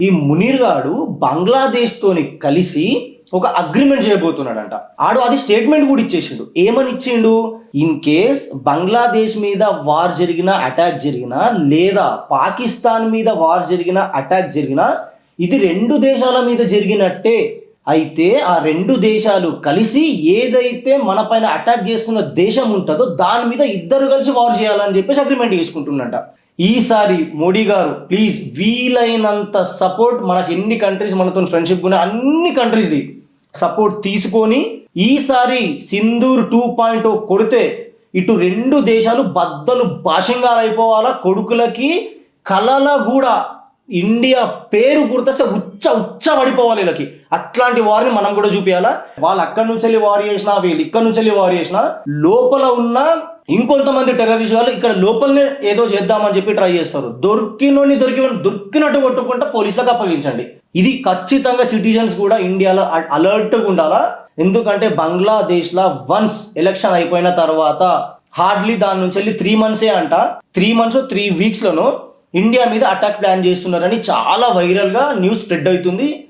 ఈ మునీర్ గాడు బంగ్లాదేశ్ తోని కలిసి ఒక అగ్రిమెంట్ చేయబోతున్నాడంట. ఆడు అది స్టేట్మెంట్ కూడా ఇచ్చేసిండు. ఏమని ఇచ్చిండు? ఇన్ కేస్ బంగ్లాదేశ్ మీద వార్ జరిగినా, అటాక్ జరిగినా, లేదా పాకిస్తాన్ మీద వార్ జరిగినా, అటాక్ జరిగినా, ఇది రెండు దేశాల మీద జరిగినట్టే. అయితే ఆ రెండు దేశాలు కలిసి ఏదైతే మన పైన అటాక్ చేస్తున్న దేశం ఉంటుందో దాని మీద ఇద్దరు కలిసి వార్ చేయాలని చెప్పేసి అగ్రిమెంట్ చేసుకుంటున్నట. ఈసారి మోడీ గారు ప్లీజ్ వీలైనంత సపోర్ట్, మనకి ఎన్ని కంట్రీస్ మనతో ఫ్రెండ్షిప్ ఉన్నాయి అన్ని కంట్రీస్ది సపోర్ట్ తీసుకొని ఈసారి సింధూర్ 2.0 కొడితే ఇటు రెండు దేశాలు బద్దలు భాషంగాలు అయిపోవాలా. కొడుకులకి కలల కూడా ఇండియా పేరు గుర్తొస్తే ఉచ్చ పడిపోవాలి వీళ్ళకి. అట్లాంటి వారిని మనం కూడా చూపించాలా. వాళ్ళు అక్కడి నుంచి వెళ్ళి వార్ చేసినా, వీళ్ళు ఇక్కడ నుంచి వెళ్ళి వార్ చేసినా, లోపల ఉన్న ఇంకొంతమంది టెర్రరిస్ట్ వాళ్ళు ఇక్కడ లోపలనే ఏదో చేద్దామని చెప్పి ట్రై చేస్తారు. దొరికినట్టు కొట్టుకుంటా పోలీసులకు అప్పగించండి. ఇది ఖచ్చితంగా సిటిజన్స్ కూడా ఇండియాలో అలర్ట్గా ఉండాలా. ఎందుకంటే బంగ్లాదేశ్లో వన్స్ ఎలక్షన్ అయిపోయిన తర్వాత హార్డ్లీ దాని నుంచి వెళ్ళి 3 months అంట, 3 months 3 weeks ఇండియా మీద అటాక్ ప్లాన్ చేస్తున్నారని చాలా వైరల్గా న్యూస్ స్ప్రెడ్ అవుతుంది.